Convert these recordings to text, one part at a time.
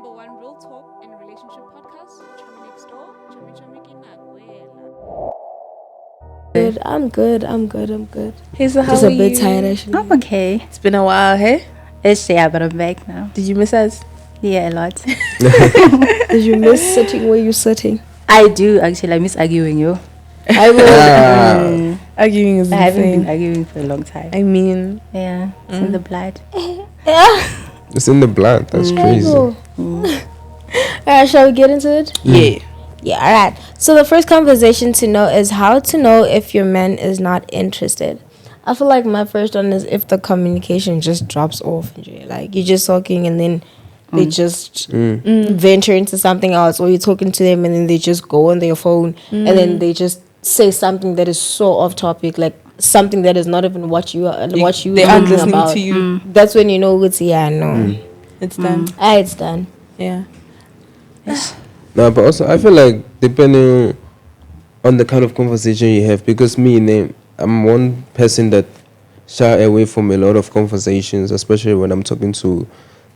number one real talk and relationship podcast, Chomi Next Door, Chomi Good. I'm good. Hey, so how Just are a bit you? tired actually. I'm okay. It's been a while, hey? Yeah, but I'm back now. Did you miss us? Yeah, a lot. Did you miss sitting where you're sitting? I do actually. I miss arguing, yo. I will. Arguing is I haven't been insane. arguing for a long time. I mean, Yeah, it's in the blood. It's in the blood. That's crazy. Alright, shall we get into it? yeah. Yeah, alright. So the first conversation to know is how to know if your man is not interested. I feel like my first one is if the communication just drops off. Like you're just talking and then they just venture into something else, or you're talking to them and then they just go on their phone and then they just say something that is so off topic, like something that is not even what you are They talking aren't listening about. to you. That's when you know it's no. It's done. It's done. Yeah. No, but also I feel like depending on the kind of conversation you have, because I'm one person that shy away from a lot of conversations, especially when I'm talking to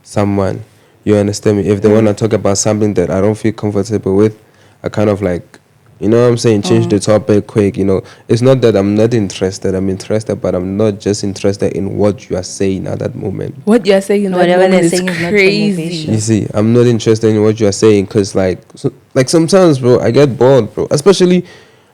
someone. You understand me? If they want to talk about something that I don't feel comfortable with, I kind of like, you know what I'm saying, change the topic quick. You know, it's not that I'm not interested. I'm interested, but I'm not just interested in what you are saying at that moment. What you're saying in that Whatever moment they're is saying is not crazy. conversation. You see, I'm not interested in what you are saying because, like sometimes, bro, I get bored, bro. Especially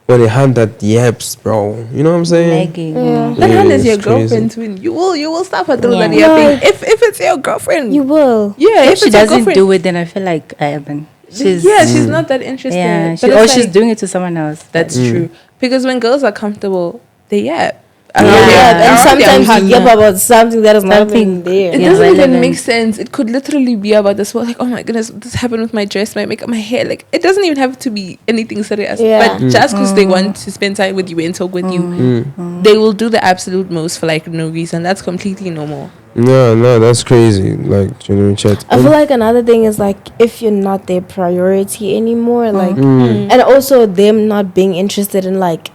when a hand that yaps, bro. You know what I'm saying? Nagging. The hand is it's your crazy. girlfriend's win. You will stop her through that Yeah. yapping. If it's your girlfriend, You will. yeah. If If she it's your doesn't girlfriend, do it, then I feel like I haven't. She's she's not that interested. yeah, But or it's she's like- doing it to someone else. That's true. Because when girls are comfortable, they yap. And sometimes you yap about something that is not even Something- there. It Yeah, doesn't even relevant. make sense. It could literally be about this. Well, like, oh my goodness, this happened with my dress, my makeup, my hair. Like, it doesn't even have to be anything serious. Yeah. But just because they want to spend time with you and talk with you, they will do the absolute most for like no reason. That's completely normal. No, that's crazy. Like, genuine chat. I feel like another thing is like if you're not their priority anymore, like, and also them not being interested in like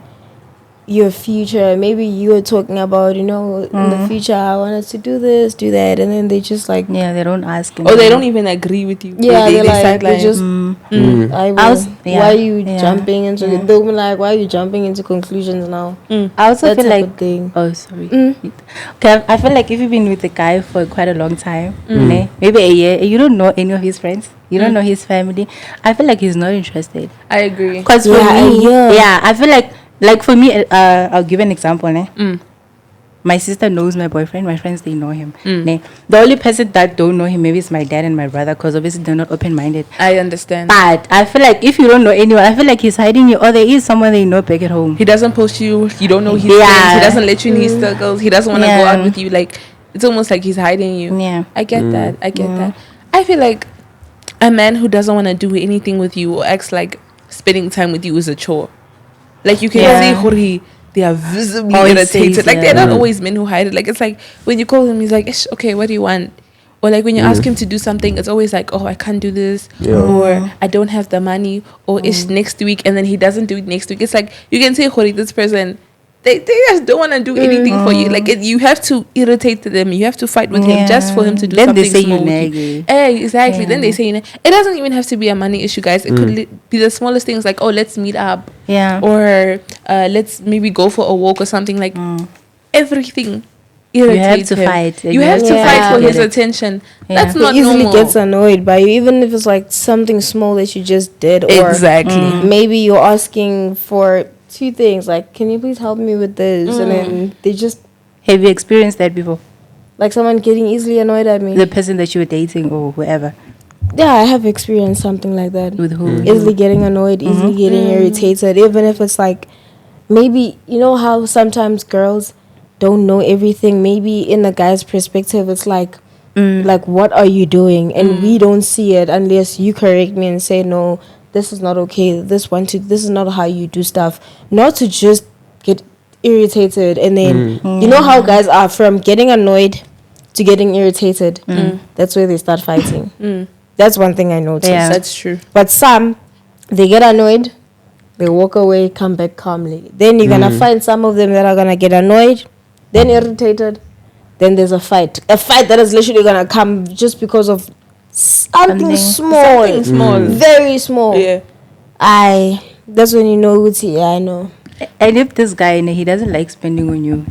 your future. Maybe you were talking about, in the future I wanted to do this, do that, and then they just like, Yeah, they don't ask. Or they don't even agree with you. yeah, they they're like, sideline. they just, I will. Why are you jumping into? They'll be like, why are you jumping into conclusions now? I also That feel type like of thing. oh sorry. Okay, I feel like if you've been with a guy for quite a long time, maybe a year, and you don't know any of his friends, you don't know his family, I feel like he's not interested. I agree. Because for Yeah, me, yeah. I feel like for me, I'll give an example. My sister knows my boyfriend. My friends, they know him. The only person that don't know him maybe is my dad and my brother, because obviously they're not open-minded. I understand. But I feel like if you don't know anyone, I feel like he's hiding you, or there is someone they know back at home. He doesn't post you. You don't know his Yeah. friends. He doesn't let you in his circles. He doesn't want to go Yeah. out with you. Like, it's almost like he's hiding you. Yeah. I get that. I get that. I feel like a man who doesn't want to do anything with you or acts like spending time with you is a chore. Like, you can see Jorge, they are visibly Oh, he irritated. says, Like, they're not yeah. always men who hide it. Like, it's like when you call him, he's like, "Ish, okay, what do you want?" Or like when you ask him to do something, it's always like, "Oh, I can't do this," or "I don't have the money," or "Ish, next week," and then he doesn't do it next week. It's like you can say, "Jorge, this person." They just don't want to do anything for you. Like, you have to irritate them. You have to fight with him just for him to do Then something they say small you with you. naggy. Exactly. Then they say it doesn't even have to be a money issue, guys. It could be the smallest things, like, oh, let's meet up, Yeah. or let's maybe go for a walk or something. Like, everything You have irritates to him. fight. You have to Yeah. fight for Get his it. attention. Yeah. That's He not easily normal. gets annoyed by you, even if it's like something small that you just did, or Exactly. maybe you're asking for two things, like, can you please help me with this, and then they just Have you experienced that before? like someone getting easily annoyed at me. The person that you were dating or whoever. Yeah, I have experienced something like that. With who? Easily getting annoyed, easily getting irritated, even if it's like, maybe, you know how sometimes girls don't know everything. Maybe in the guy's perspective, it's like, what are you doing? And we don't see it unless you correct me and say, no, this is not okay. This is not how you do stuff. Not to just get irritated, and then you know how guys are, from getting annoyed to getting irritated. That's where they start fighting. That's one thing I noticed. Yeah. That's true. But some, they get annoyed, they walk away, come back calmly. Then you're gonna find some of them that are gonna get annoyed, then irritated, then there's a fight that is literally gonna come just because of something small. Something small. Very small. Yeah. That's when you know it's I know. And if this guy, he doesn't like spending on you,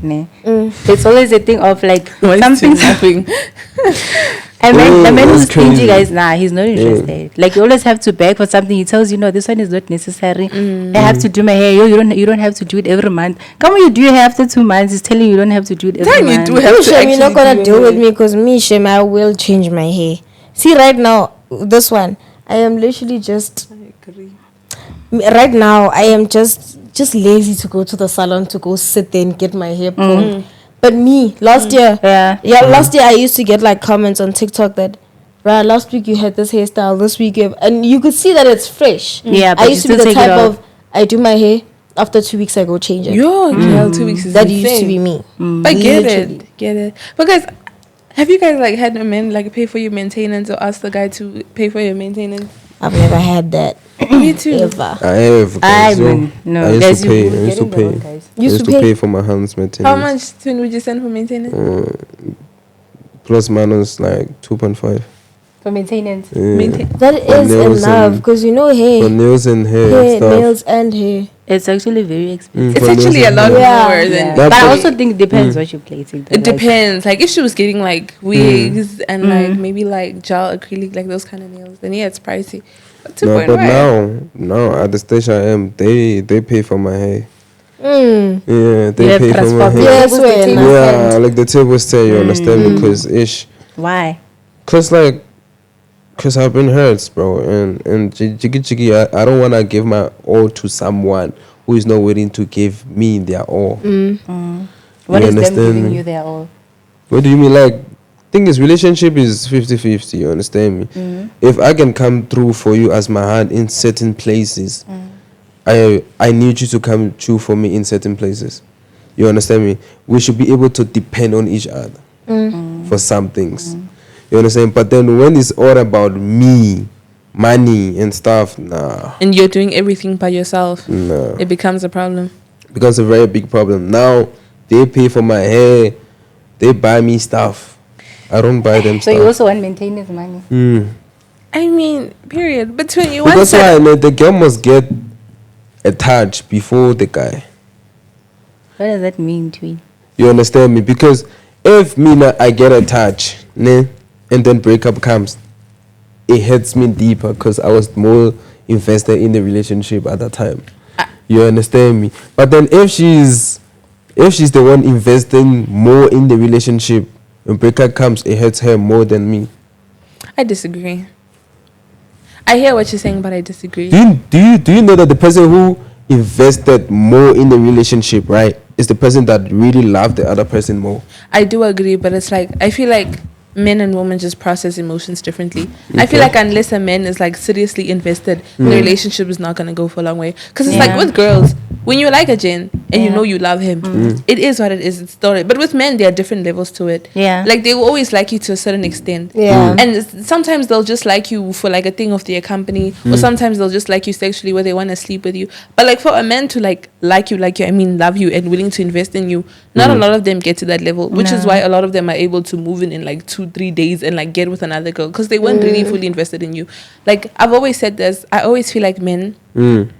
it's always a thing of like Why is something. he laughing? And the man who's that's crazy. stingy, guys, he's not interested. Like you always have to beg for something. He tells you, no, this one is not necessary. I have to do my hair. You don't have to do it every month. Come on, you do your hair after 2 months. He's telling you don't have to do it every Then you month. do have to Shem, you're not actually gonna do deal with it. me because me, Shem, I will change my hair. See, right now, this one, I am literally just. Right now, I am just lazy to go to the salon to go sit there and get my hair pulled. But me, last year, last year I used to get like comments on TikTok that, right, last week you had this hairstyle, this week you have, and you could see that it's fresh. Yeah, but I you used to be still the take it type off. of I do my hair after 2 weeks I go change it. Yo, girl, 2 weeks is That insane. used to be me. But get Literally. it. But guys, have you guys like had a man like pay for your maintenance or ask the guy to pay for your maintenance? I've never had that Me too. ever. I have. I Guys, so mean, no, I guys, used to pay. you're I used to getting the pay. wrong guys. I used to pay for my hands maintenance. How much Twin would you send for maintenance? Plus minus like 2.5. For maintenance. Maintain. That For is nails enough and- because you know For hair, nails and hair and stuff. nails and hair. It's actually very expensive. It's For nails actually a and lot hair. Yeah. more Yeah. than. But I That's also think it depends what you're placing. It depends. Like if she was getting like wigs and like Mm. maybe like gel acrylic, like those kind of nails, then yeah, it's pricey. But No, 2.5. but now at the stage I am, they pay for my hair. Mm. Yeah, they Yeah, pay for my transport. hair. Yes, Tables, when. Yeah, like the table stay, you understand me? Why? Cause I've been hurt, bro, and jiggy, I don't wanna give my all to someone who is not willing to give me their all. What You is them understand giving me? you their all? What do you mean? Like, thing is, relationship is 50-50, you understand me? If I can come through for you as my hand in certain places, I need you to come through for me in certain places. You understand me? We should be able to depend on each other for some things. You understand? But then when it's all about me, money and stuff, nah. And you're doing everything by yourself. No. It becomes a problem. Becomes a very big problem. Now they pay for my hair, they buy me stuff. I don't buy them So stuff. you also want maintenance money? I mean, period. Between you want Because why? to. The girl must get a touch before the guy. What does that mean, Twin? You understand me? Because if me now I get a touch, ne, and then breakup comes, it hits me deeper because I was more invested in the relationship at that time. You understand me? But then if she's the one investing more in the relationship, when breakup comes, it hurts her more than me. I disagree. I hear what you're saying, but I disagree. Do you know that the person who invested more in the relationship, right, is the person that really loved the other person more? I do agree, but it's like I feel like men and women just process emotions differently. I feel like unless a man is like seriously invested, the relationship is not gonna go for a long way. Because it's like with girls, when you like a Jen and you know you love him, it is what it is. It's story. But with men, there are different levels to it. Yeah. Like they will always like you to a certain extent. Yeah. And sometimes they'll just like you for like a thing of their company, or sometimes they'll just like you sexually where they want to sleep with you. But like for a man to like you, I mean love you and willing to invest in you, not a lot of them get to that level, which is why a lot of them are able to move in like 2-3 days and like get with another girl because they weren't really fully invested in you. Like I've always said this, I always feel like men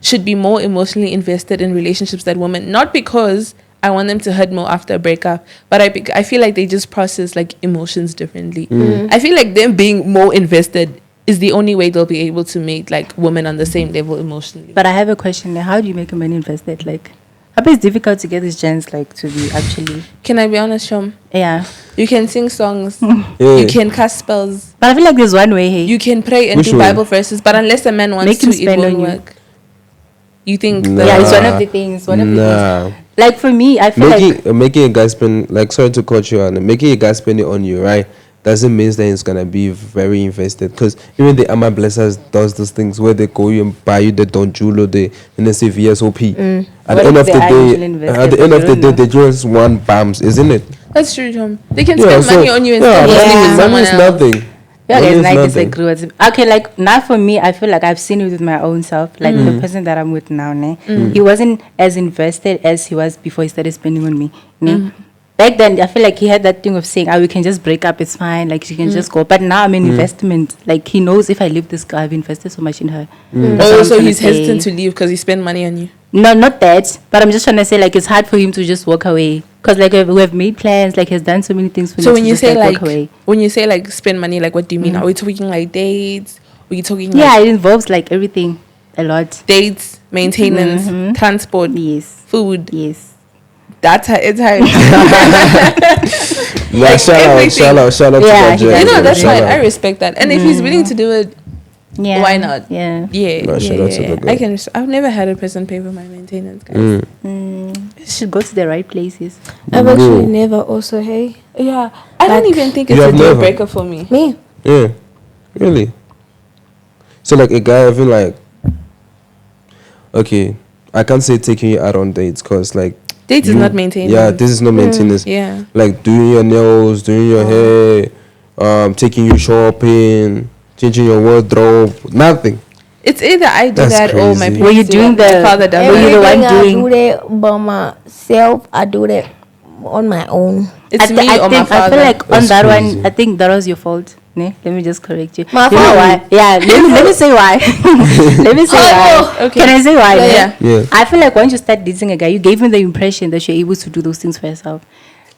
should be more emotionally invested in relationships than women, not because I want them to hurt more after a breakup, but I feel like they just process like emotions differently. I feel like them being more invested is the only way they'll be able to make like women on the same level emotionally. But I have a question. How do you make a man invested? Like, I bet it's difficult to get these gens like to be actually. Can I be honest, Shom? Yeah. You can sing songs, Yeah. you can cast spells, But I feel like there's one way. Hey, you can pray and Which do way? Bible verses, but unless a man wants Make him to, it spend won't on you. work. You think Nah. yeah, it's one of the things. One of the things. Like for me, I feel like Making a guy spend, like, sorry to cut you on, making a guy spend it on you, right, doesn't mean that he's gonna be very invested. Because even the Ama Blessers does those things where they go you and buy you the Don Julo, and they say VSOP. At What the end if of they the are day, actually invested, at the but end you of the don't day, know? they just want bums, isn't it? that's true, Shom? They can Yeah, spend money on you and still money- sleep with money someone is else. nothing. yeah, Money guys, is I nothing. disagree with him. Okay, like now for me, I feel like I've seen it with my own self. Like the person that I'm with now, he wasn't as invested as he was before he started spending on me. back then I feel like he had that thing of saying, we can just break up, it's fine, like she can just go. But now I'm an investment. Like he knows if I leave this girl, I've invested so much in her. That's what I'm So trying he's to say. hesitant to leave because he spent money on you. No, not that. But I'm just trying to say, like, it's hard for him to just walk away. Because, like, we have made plans. Like, he's done so many things for So me when to you just, say walk away. when you say like spend money, like what do you mean? Are we talking like dates? Are we talking Yeah, like it involves, like, everything. A lot. dates, maintenance, transport, Yes. food? Yes. That's how it's hard. Yeah, shout out to Yeah, that he Jack. You know, Yeah, that's Shout fine. out. I respect that. And if he's willing to do it, Yeah. why not? Yeah. Yeah, No, shout out to the I girl. can. I've never had a person pay for my maintenance, guys. Should go to the right places. I've actually No. never also, hey. Yeah, I don't Like- even think You it's a have deal never? breaker for me. Me? Yeah, really. So like a guy, I feel like, okay, I can't say taking you out on dates because like Dates is not maintenance. Yeah, this is not maintenance. Yeah. Like doing your nails, doing your hair, taking you shopping, changing your wardrobe, nothing. It's either I do That's that or my crazy. parents Were you do doing that. My the- father does Were you it. the one Everything doing- I do that by myself. I do that on my own. It's I me or my think, I father. feel like on That's that crazy. one, I think that was your fault. Ne? Let me just correct you. My You know fault? why? Yeah, let me say why. Let me say why. Okay. Can I say why? Yeah, ne? yeah. Yeah. I feel like once you start dating a guy, you gave him the impression that you're able to do those things for yourself.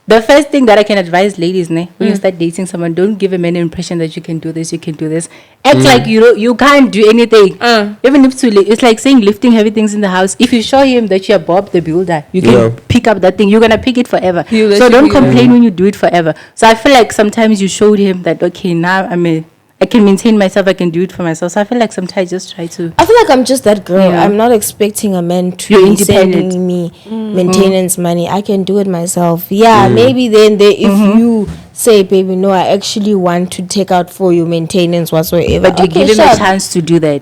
The first thing that I can advise ladies, ne, when you start dating someone, don't give a man an impression that you can do this, you can do this. Act like you can't do anything. Even if it's like saying lifting heavy things in the house. If you show him that you're Bob the Builder, you can Yeah. pick up that thing. You're gonna pick it forever. He'll let So you don't pick it up. complain when you do it forever. So I feel like sometimes you showed him that okay, now I can maintain myself, I can do it for myself. So I feel like sometimes I just try to. I feel like I'm just that girl. Yeah. I'm not expecting a man to You're be independent. sending me maintenance money. I can do it myself. Yeah, maybe then if you say, baby, no, I actually want to take out for you maintenance whatsoever. But do you Okay, give him a sure. chance to do that?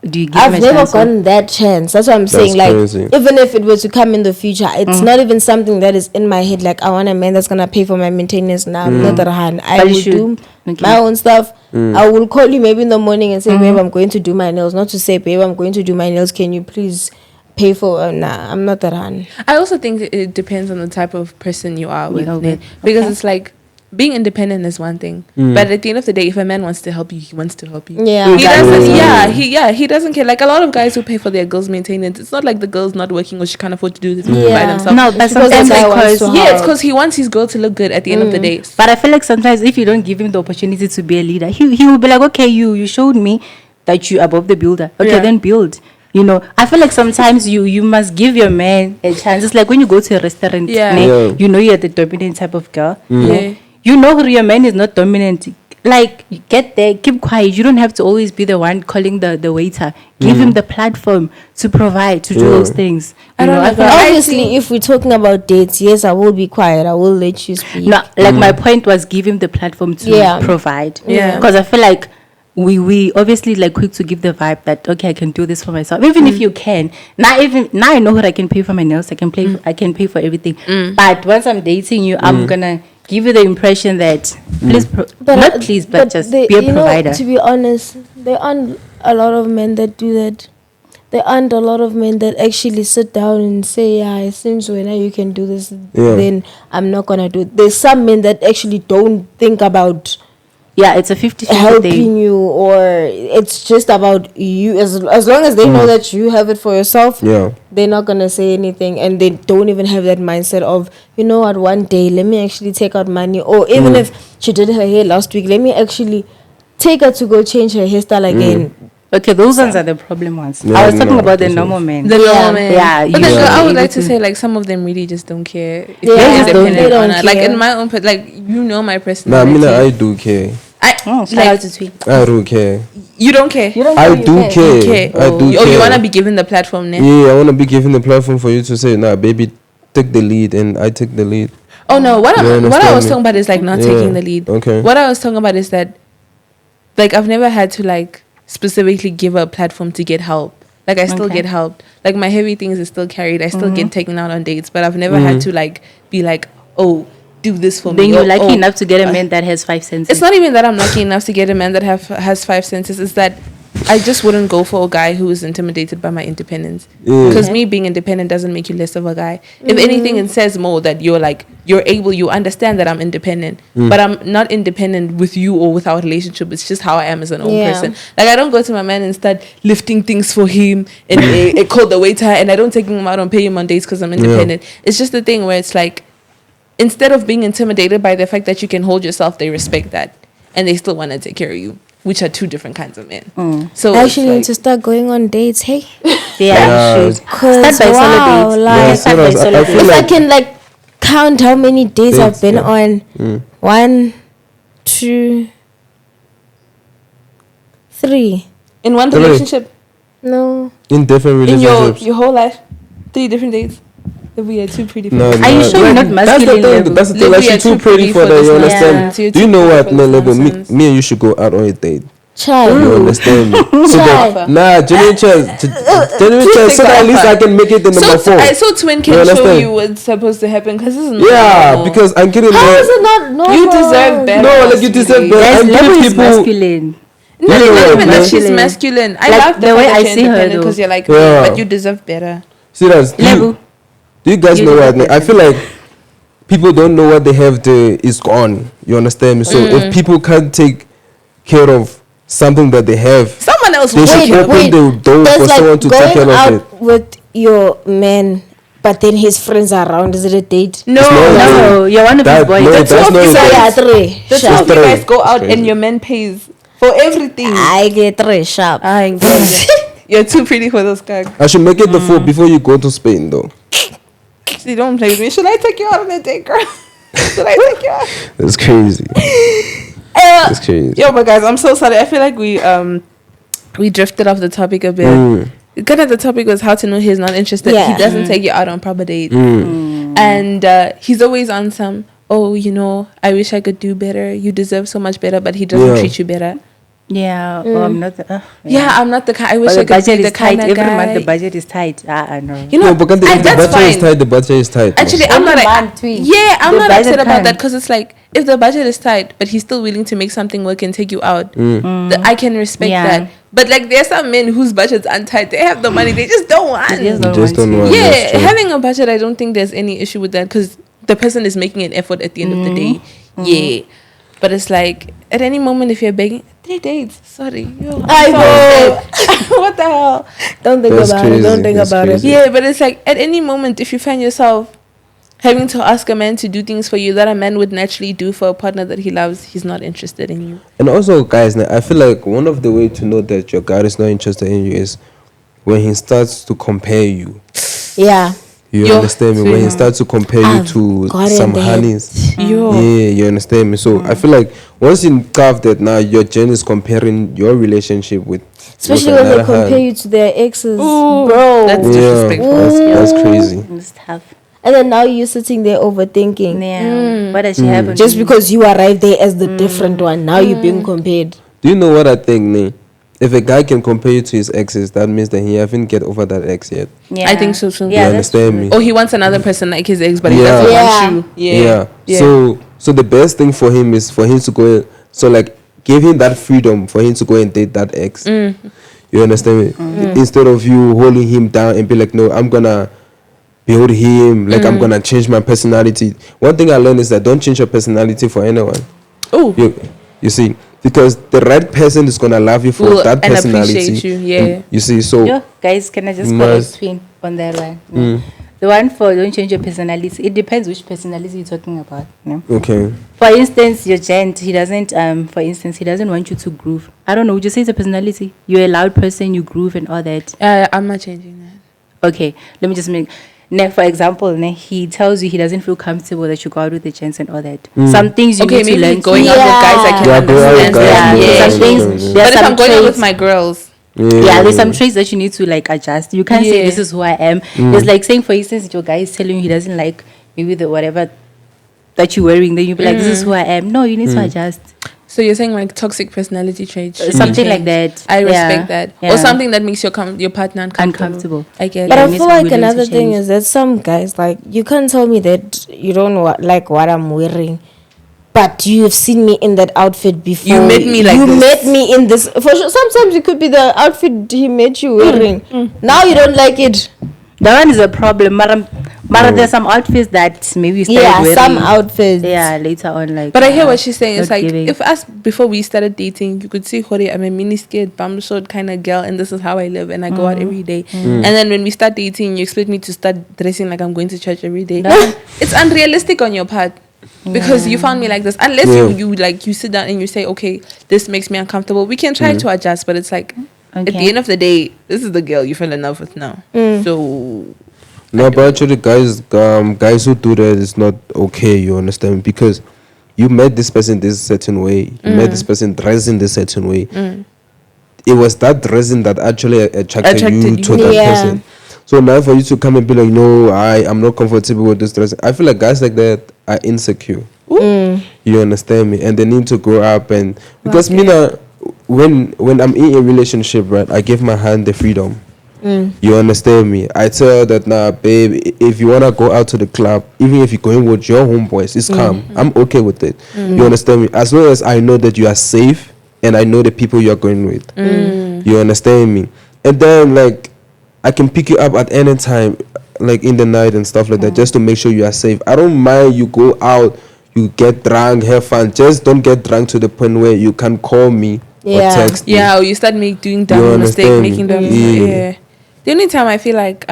Do you give him I've a never chance? gotten that chance. That's what I'm saying. Like, crazy. even if it were to come in the future, it's not even something that is in my head. Like, I want a man that's gonna pay for my maintenance now. Not that I But you will should. do Okay. my own stuff. I will call you maybe in the morning and say, babe, I'm going to do my nails. Not to say, babe, I'm going to do my nails. Can you please pay for? Nah, I'm not that hun. I also think it depends on the type of person you are with, are ne? with. Because Okay. it's like being independent is one thing, but at the end of the day, if a man wants to help you, he wants to help you. Yeah. He doesn't. He doesn't care. Like a lot of guys who pay for their girls' maintenance, it's not like the girl's not working or she can't afford to do this by Yeah. themselves. No, but It's because sometimes the guy wants because to Yeah, it's help. because he wants his girl to look good at the end of the day. But I feel like sometimes if you don't give him the opportunity to be a leader, he will be like, okay, you showed me that you above the builder. Okay, Yeah. then build. You know, I feel like sometimes you must give your man a chance. It's like when you go to a restaurant, Yeah. ne, Yeah. you know you're the dominant type of girl. Yeah. You know your man is not dominant. Like, you get there, keep quiet. You don't have to always be the one calling the waiter. Give him the platform to provide, to do those things. I You don't know, know, I feel but like- Obviously, if we're talking about dates, yes, I will be quiet. I will let you speak. No, like my point was give him the platform to Yeah. provide. Yeah. Because I feel like we obviously like quick to give the vibe that okay, I can do this for myself. Even if you can. Now I know what I can pay for my nails. I can pay for everything. But once I'm dating you, I'm gonna give you the impression that please just be a provider. To be honest, there aren't a lot of men that do that. There aren't a lot of men that actually sit down and say, yeah, it seems when you can do this, then I'm not gonna do it. There's some men that actually don't think about Yeah, it's a 50-50 thing. helping you, or it's just about you. As long as they know that you have it for yourself, Yeah. they're not gonna say anything, and they don't even have that mindset of, you know what, one day let me actually take out money, or even if she did her hair last week, let me actually take her to go change her hairstyle again. Okay, those ones are the problem ones. Yeah, I was talking no, about the those normal ones. men. The normal man. Yeah, But you then should I be would able like to to- say like some of them really just don't care. If Yeah, they're they independent don't or not. Like care. in my own, like you know my Nah, I personality. mean, I do care. Oh, shout like, out to Tweet. I do care. you don't care. I do care. Okay. I do Oh, care. you wanna be given the platform now? Yeah, I wanna be given the platform for you to say, nah, baby, take the lead, and I take the lead. Oh no, what You I understand was me? talking about is like not Yeah, taking the lead. okay. What I was talking about is that like I've never had to like specifically give a platform to get help. Like I still Okay. get help. Like my heavy things are still carried. I still get taken out on dates, but I've never had to like be like, oh, do this for Then me. you're or, lucky oh, enough to get a man that has 5 senses. It's not even that I'm lucky enough to get a man that has 5 senses. It's that I just wouldn't go for a guy who is intimidated by my independence. Yeah. Because me being independent doesn't make you less of a guy. If anything, it says more that you understand that I'm independent, but I'm not independent with you or with our relationship. It's just how I am as an own person. Like, I don't go to my man and start lifting things for him and call the waiter, and I don't take him out and pay him on dates because I'm independent. It's just the thing where it's like, instead of being intimidated by the fact that you can hold yourself, they respect that. And they still want to take care of you, which are two different kinds of men. So I actually need to start going on dates, hey? Yeah, you should. Because, Start by wow, solo dates. like, Start by solo I dates. feel if I like can, like, count how many dates I've been on. 1, 2, 3. in one Really? relationship, No. in different in relationships. your whole life, 3 different dates. We are too pretty for No, this. no, Are you sure you're not That's the masculine? thing. Lebo? That's the thing. Lebo, Like, you're she's too pretty for that. this You understand? nonsense. You're Do you too know pretty what, for this Lebo? nonsense. Me and you should go out on a date. Child. You understand me? So that, Child. genuine chance, so that at least I can make it the number 4. I saw Twin You can show understand? you what's supposed to happen because this is not Yeah, normal. because I'm getting How is it not normal? You deserve better. No, like, you deserve better. Yes, I'm Lebo giving is people. masculine. No, You know not what, even that man? she's masculine. I Like, love the the way way I see her, because though. you're like, Yeah. but you deserve better. See that? Lebo. Do you guys You know what? deserve I better. feel like people don't know what they have there is gone. You understand me? So if people can't take care of something that they have, Someone else they will should take care of open it. the door There's for like someone to take care going of it. out with your man, but then his friends are around. Is it a date? No, It's not No, you're one of his That- boys. no, The two that's of not you a So date. yeah, 3. The two Sharp. of you Three. guys go out Crazy. and your man pays for everything. I get 3 sharp. I ain't going there. You're too pretty for those guys. I should make it the 4 before you go to Spain, though. See, don't play with me. Should I take you out on a date, girl? Should I take you out? That's crazy. That's crazy. Yo, but guys, I'm so sorry. I feel like we drifted off the topic a bit. Kind of the topic was how to know he's not interested. Yeah. He doesn't take you out on proper dates, and he's always on some. Oh, I wish I could do better. You deserve so much better, but he doesn't treat you better. Yeah, oh, I'm not. Yeah, I'm not the kind. I wish But I the could be budget the is tight. kind of Every month guy. the budget is tight. I know. You know, No, because if the that's budget is fine. tight, the budget is tight. Actually, I'm not. Every month, tweet. Yeah, I'm The not budget upset about time. that because it's like if the budget is tight, but he's still willing to make something work and take you out, I can respect Yeah. that. But like, there's some men whose budgets aren't tight. They have the money, they just don't want. They just You don't just want don't to. want. that's Yeah, true. having a budget, I don't think there's any issue with that because the person is making an effort at the end of the day. Yeah, but it's like at any moment if you're begging, 3 dates. Sorry, yo, I know. What the hell? Don't think That's about crazy. it. Don't think That's about crazy. it. Yeah, but it's like at any moment if you find yourself having to ask a man to do things for you that a man would naturally do for a partner that he loves, he's not interested in you. And also, guys, I feel like one of the way to know that your guy is not interested in you is when he starts to compare you. Yeah. You Yo, understand me? When he starts to compare you I've to gotten some that. honeys. Yo. Yeah, you understand me? So I feel like once you carve that, now your journey is comparing your relationship with Especially with when they another compare hand. you to their exes. Ooh, Bro. that's Yeah, disrespectful. that's crazy. It's tough. And then now you're sitting there overthinking. Yeah. What does she have? Just because you arrived there as the different one, now you're being compared. Do you know what I think, Ne? If a guy can compare you to his exes, that means that he haven't get over that ex yet. Yeah. I think so too. Yeah, You that's understand true. me? Or he wants another person like his ex, but he Yeah. doesn't Yeah. want you. Yeah. So the best thing for him is for him to go. So like, give him that freedom for him to go and date that ex. You understand me? Instead of you holding him down and be like, no, I'm gonna build him. Like I'm gonna change my personality. One thing I learned is that don't change your personality for anyone. Oh, You see, because the right person is gonna love you for Will that and personality. appreciate you, yeah. You see, so Yo, guys, can I just You correct must- Twin on that one? The one for don't change your personality. It depends which personality you're talking about. okay. For instance, your gent, he doesn't. For instance, he doesn't want you to groove. I don't know. Would you say it's a personality? You're a loud person. You groove and all that. I'm not changing that. Okay, let me just make. For example, he tells you he doesn't feel comfortable that you go out with the gents and all that. Some things you Okay, need to maybe learn. going out with guys I can Yeah, go out with understand. guys, Yeah, yeah, some yeah, things. yeah. There are But if some I'm going out with traits- my girls, Yeah, there's some traits that you need to like adjust. You can't say Yeah. this is who I am. It's like saying, for instance, your guy is telling you he doesn't like maybe the whatever that you're wearing. Then you be like, this is who I am. No, you need to adjust. so you're saying like toxic personality traits, should Something be like changed. that. I Yeah. respect that, Yeah. or something that makes your partner uncomfortable. Uncomfortable. I get But it. I needs feel to be like willing to another thing change. is that some guys, like, you can't tell me that you don't like what I'm wearing, but you've seen me in that outfit before. You met me like you this. met me in this. For sure, sometimes it could be the outfit he met you wearing. Now you don't like it. That one is a problem. But there's some outfits that maybe you started wearing. Some outfits. Yeah, later on, like. But I hear what she's saying. It's not like, giving. if us, before we started dating, you could see, Hori, I'm a miniskirt, bum short kind of girl, and this is how I live, and I go out every day. And then when we start dating, you expect me to start dressing like I'm going to church every day. It's unrealistic on your part. Because you found me like this. Unless you sit down and you say, okay, this makes me uncomfortable, we can try to adjust. But it's like, at the end of the day, this is the girl you fell in love with now. So... No, but actually, guys who do that is not okay. You understand? Because you met this person this certain way. You met this person dressing this certain way. It was that dressing that actually attracted you to that person. So now for you to come and be like, no, I'm not comfortable with this dressing. I feel like guys like that are insecure. You understand me? And they need to grow up. And because me now, when I'm in a relationship, right, I give my hand the freedom. You understand me? I tell her that, nah, babe, if you want to go out to the club, even if you're going with your homeboys, it's calm. I'm okay with it. You understand me? As long as I know that you are safe and I know the people you're going with. You understand me? And then, like, I can pick you up at any time, like in the night and stuff like that, just to make sure you are safe. I don't mind you go out, you get drunk, have fun. Just don't get drunk to the point where you can call me or text me. Yeah, or you start doing dumb mistakes, making dumb mistakes. The only time I feel like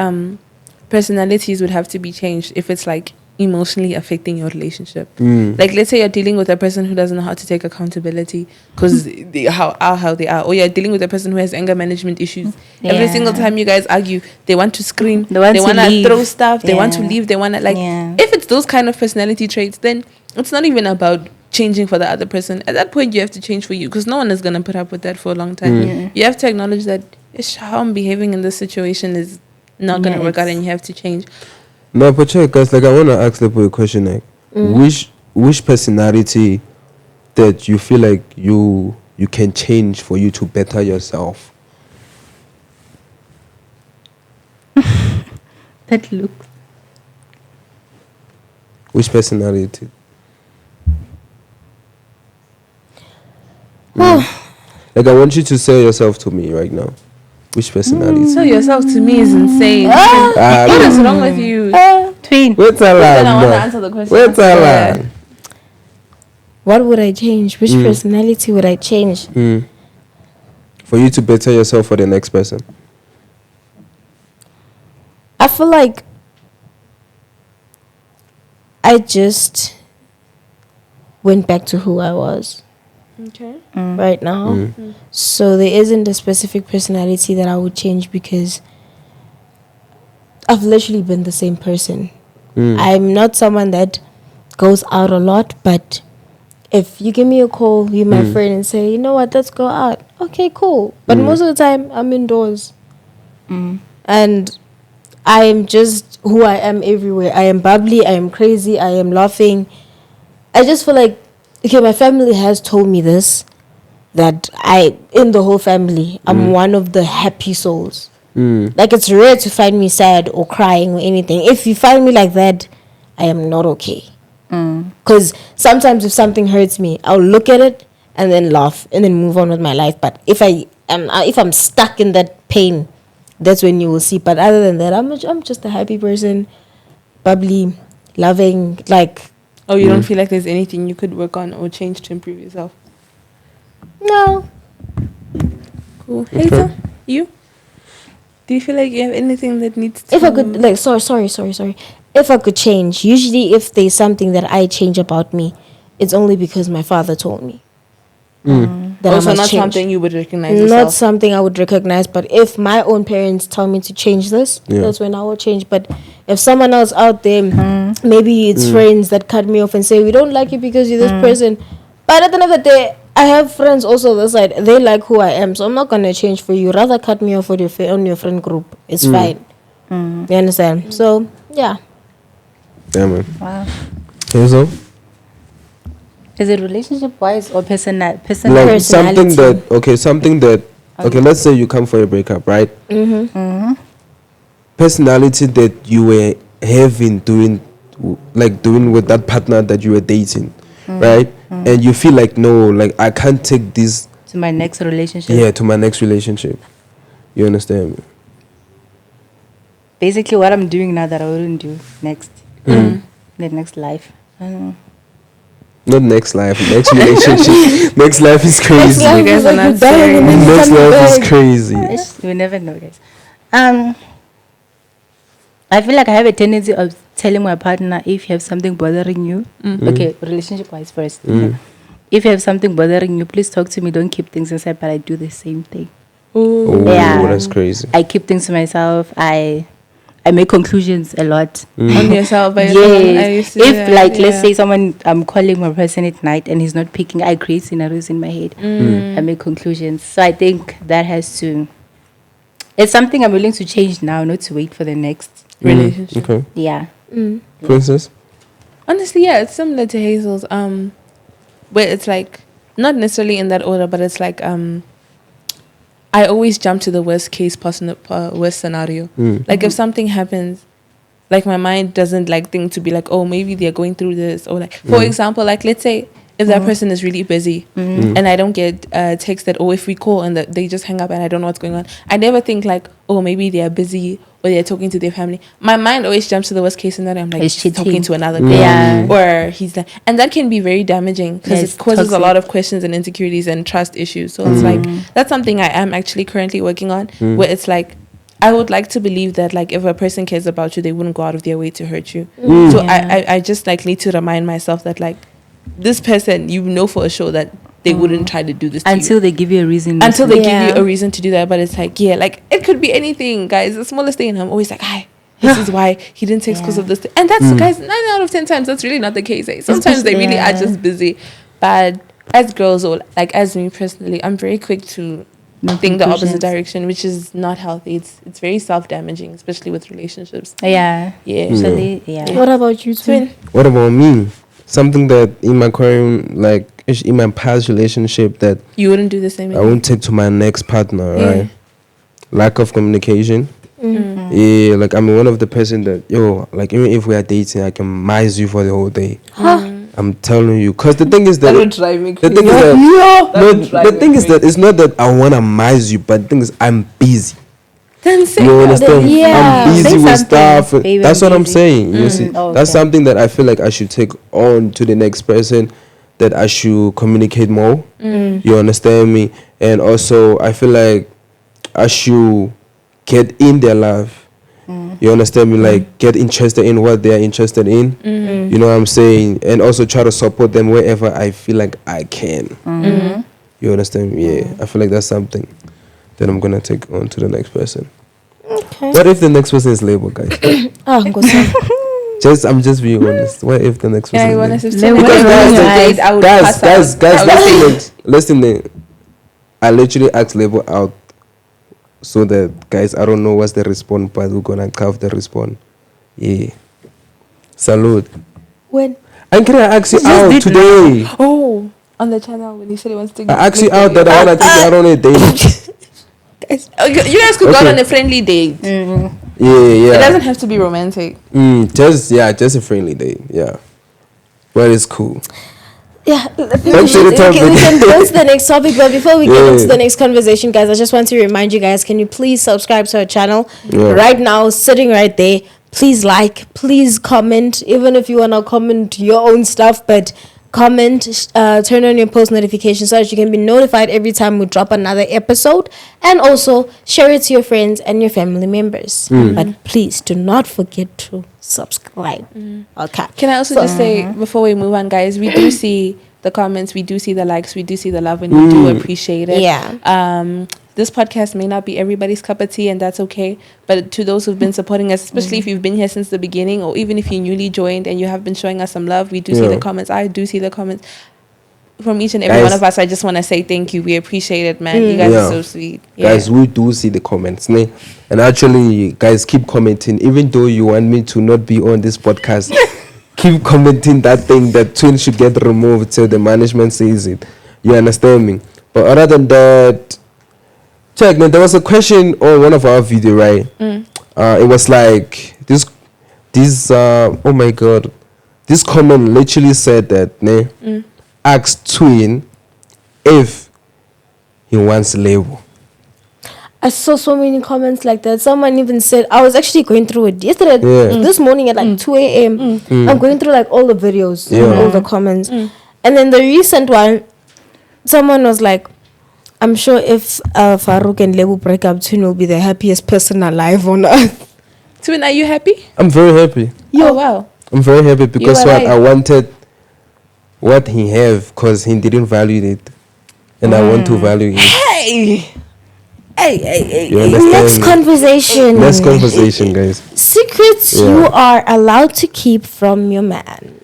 personalities would have to be changed if it's like emotionally affecting your relationship. Like, let's say you're dealing with a person who doesn't know how to take accountability because how they are, or you're dealing with a person who has anger management issues. Every single time you guys argue, they want to scream, they want to throw stuff, they want to leave, they want to if it's those kind of personality traits, then it's not even about changing for the other person. At that point, you have to change for you, because no one is going to put up with that for a long time. You have to acknowledge that how I'm behaving in this situation is not going to work out, and you have to change. No, but check, guys, like, I want to ask Lebo a question, like, which personality that you feel like you can change for you to better yourself? That look. Which personality? Like, I want you to sell yourself to me right now. Which personality? So yourself to me is insane. What is wrong with you? Twin. Wait a I want to lot. answer the question. Wait a lot. What would I change? Which personality would I change? For you to better yourself for the next person. I feel like I just went back to who I was. Okay. Right now. So there isn't a specific personality that I would change, because I've literally been the same person. I'm not someone that goes out a lot, but if you give me a call, you're my friend, and say, you know what, let's go out. Okay, cool. But most of the time, I'm indoors. And I am just who I am everywhere. I am bubbly, I am crazy, I am laughing. I just feel like, okay, my family has told me this, that in the whole family, I'm one of the happy souls. Like, it's rare to find me sad or crying or anything. If you find me like that, I am not okay. Because sometimes if something hurts me, I'll look at it and then laugh and then move on with my life. But if I'm stuck in that pain, that's when you will see. But other than that, I'm just a happy person, bubbly, loving, like... Oh, you don't feel like there's anything you could work on or change to improve yourself? No. Cool. Hazel, you? Do you feel like you have anything that needs to... If I could, like, sorry. If I could change, usually if there's something that I change about me, it's only because my father told me. That also I must not change. something you would recognize Not yourself. something I would recognize, but if my own parents tell me to change this, that's when I will change. But if someone else out there, maybe it's friends that cut me off and say, we don't like you because you're this person. But at the end of the day, I have friends also this side. They like who I am, so I'm not going to change for you. Rather cut me off on your friend group. It's fine. You understand? So, yeah. Yeah, man. Wow. Hazel? Is it relationship-wise or personal? Like, Personality. something that, let's say you come for a breakup, right? Personality that you were having doing with that partner that you were dating. right? And you feel like, no, like I can't take this To my next relationship. yeah to my next relationship. You understand me? Basically, what I'm doing now that I wouldn't do next. The next life. I don't know. Not next life, next relationship. Next life is crazy. life You guys is are like not you die and then you Next come life is back. crazy. You never know, guys. I feel like I have a tendency of telling my partner if you have something bothering you. Okay, relationship wise first. If you have something bothering you, please talk to me. Don't keep things inside. But I do the same thing. Oh, Yeah. that's crazy. I keep things to myself. I make conclusions a lot. On yourself, by yourself. I Yes. used to do If that, like yeah. let's say someone I'm calling my person at night and he's not picking, I create scenarios in my head. I make conclusions. So I think that has to. It's something I'm willing to change now, not to wait for the next. relationship. Okay. Yeah. Princess? Honestly, yeah, it's similar to Hazel's. Where it's like not necessarily in that order, but it's like I always jump to the worst case possible, worst scenario. Like if something happens, like my mind doesn't like think to be like, oh, maybe they're going through this, or like for example, like let's say if that person is really busy and I don't get texted, or if we call and they just hang up and I don't know what's going on, I never think like, oh, maybe they're busy or they're talking to their family. My mind always jumps to the worst case scenario. I'm like, He's he's talking cheating. to another girl, Yeah. or he's that, and that can be very damaging because Yes, it causes a toxic. lot of questions and insecurities and trust issues. So it's like that's something I am actually currently working on, where it's like I would like to believe that like if a person cares about you, they wouldn't go out of their way to hurt you. So I just like need to remind myself that like this person, you know for a sure that they wouldn't try to do this to you. Until they give you a reason. Until they Yeah. give you a reason to do that. But it's like, yeah, like it could be anything, guys. The smallest thing, and I'm always like, hi, this is why he didn't text because of this thing. And that's guys, 9 out of 10 times that's really not the case. Eh? Sometimes they really are just busy. But as girls, or like as me personally, I'm very quick to think the opposite direction, which is not healthy. It's very self-damaging, especially with relationships. Yeah. Yeah. Actually, yeah. What about you, twin? What about me? Something that in my current, like, in my past relationship that You wouldn't do the same. I won't take to my next partner, Yeah. right? Lack of communication. Yeah, like I'm one of the person that, like even if we are dating, I can mize you for the whole day. I'm telling you. Because the thing is that... drive me The thing is that... No, the thing is that it's not that I want to mize you, but the thing is I'm busy. Then say You that. understand? Yeah. I'm busy Say with something, stuff. baby, That's I'm what I'm busy. saying. You see, Oh, that's okay. something that I feel like I should take on to the next person. That I should communicate more. You understand me? And also, I feel like I should get in their life. You understand me? Like get interested in what they are interested in. You know what I'm saying? And also try to support them wherever I feel like I can. You understand me? Yeah. I feel like that's something that I'm gonna take on to the next person. Okay. What if the next person is Lebo, guys? I'm just being honest. What if the next person Yeah, is I want Lebo? to Let me Because guys, I would guys, pass out. I would faint. listen. I literally asked Lebo out so that, guys, I don't know what's the response, but we're gonna carve the response. Yeah. Salute. When? And can I ask you out today? Oh, on the channel when he said he wants to. I asked you out that I wanna take you out on a date. You guys could go out Okay. on a friendly date. Yeah. It doesn't have to be romantic. Just a friendly date. Yeah. But it's cool. Yeah, Thanks for the we topic. can go to the next topic, but before we get Yeah. into the next conversation, guys, I just want to remind you guys, can you please subscribe to our channel Yeah. right now, sitting right there. Please like, please comment, even if you want to comment your own stuff, but comment, turn on your post notifications so that you can be notified every time we drop another episode, and also share it to your friends and your family members. But please do not forget to subscribe. Okay. Can I also just say before we move on, guys, we do see the comments, we do see the likes, we do see the love, and we do appreciate it. Yeah. This podcast may not be everybody's cup of tea, and that's okay. But to those who've been supporting us, especially if you've been here since the beginning, or even if you newly joined and you have been showing us some love, we do see the comments. I do see the comments from each and every one of us. I just want to say thank you. We appreciate it, man. You guys are so sweet. Yeah. Guys, we do see the comments, ne? And actually, guys, keep commenting. Even though you want me to not be on this podcast, keep commenting that thing that twin should get removed till the management says it. You understand me? But other than that, check, man, there was a question on one of our video, right? It was like this oh my god, this comment literally said that asked Twin if he wants Lebo. I saw so many comments like that. Someone even said, I was actually going through it yesterday, this morning at like 2 a.m. I'm going through like all the videos, all the comments. And then the recent one, someone was like, I'm sure if Faruk and Lebo break up, Twin will be the happiest person alive on earth. Twin, are you happy? I'm very happy. Oh, wow. I'm very happy because You are what I wanted what he have because he didn't value it. And I want to value it. Hey, You understand? Next conversation, guys. Secrets you are allowed to keep from your man.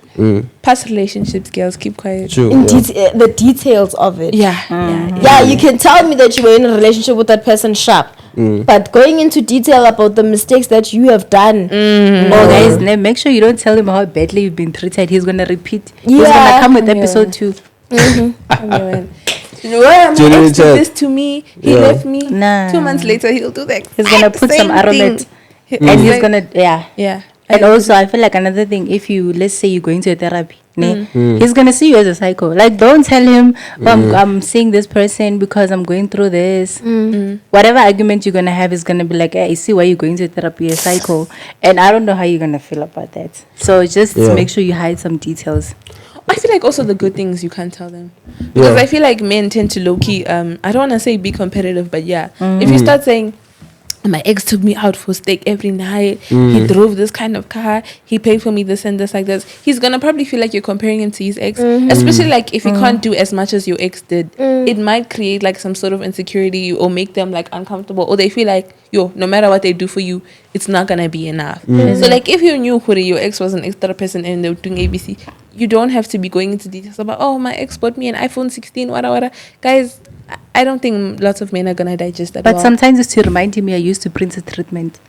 Past relationships, girls, keep quiet. True. The details of it. Yeah. You can tell me that you were in a relationship with that person sharp. But going into detail about the mistakes that you have done. Oh, guys, make sure you don't tell him how badly you've been treated. He's going to repeat. He's going to come with episode 2. Well, my ex did this to me. He left me. 2 months later, he'll do that. He's going to put some arrowhead. And he's going to, Yeah. And also, I feel like another thing, if you, let's say you're going to a therapy, he's going to see you as a psycho. Like, don't tell him, I'm seeing this person because I'm going through this. Whatever argument you're going to have is going to be like, hey, I see why you're going to therapy, a psycho. And I don't know how you're going to feel about that. So just make sure you hide some details. I feel like also the good things you can't tell them. Because I feel like men tend to low-key, I don't want to say be competitive, but if you start saying, my ex took me out for steak every night. He drove this kind of car. He paid for me this and this like this. He's going to probably feel like you're comparing him to his ex. Especially like if he can't do as much as your ex did. It might create like some sort of insecurity or make them like uncomfortable. Or they feel like, no matter what they do for you, it's not going to be enough. So like if you knew your ex was an extra person and they were doing ABC, you don't have to be going into details about, my ex bought me an iPhone 16, whatever. Guys, I don't think lots of men are going to digest that. But sometimes it's to remind him you're used to princess treatment.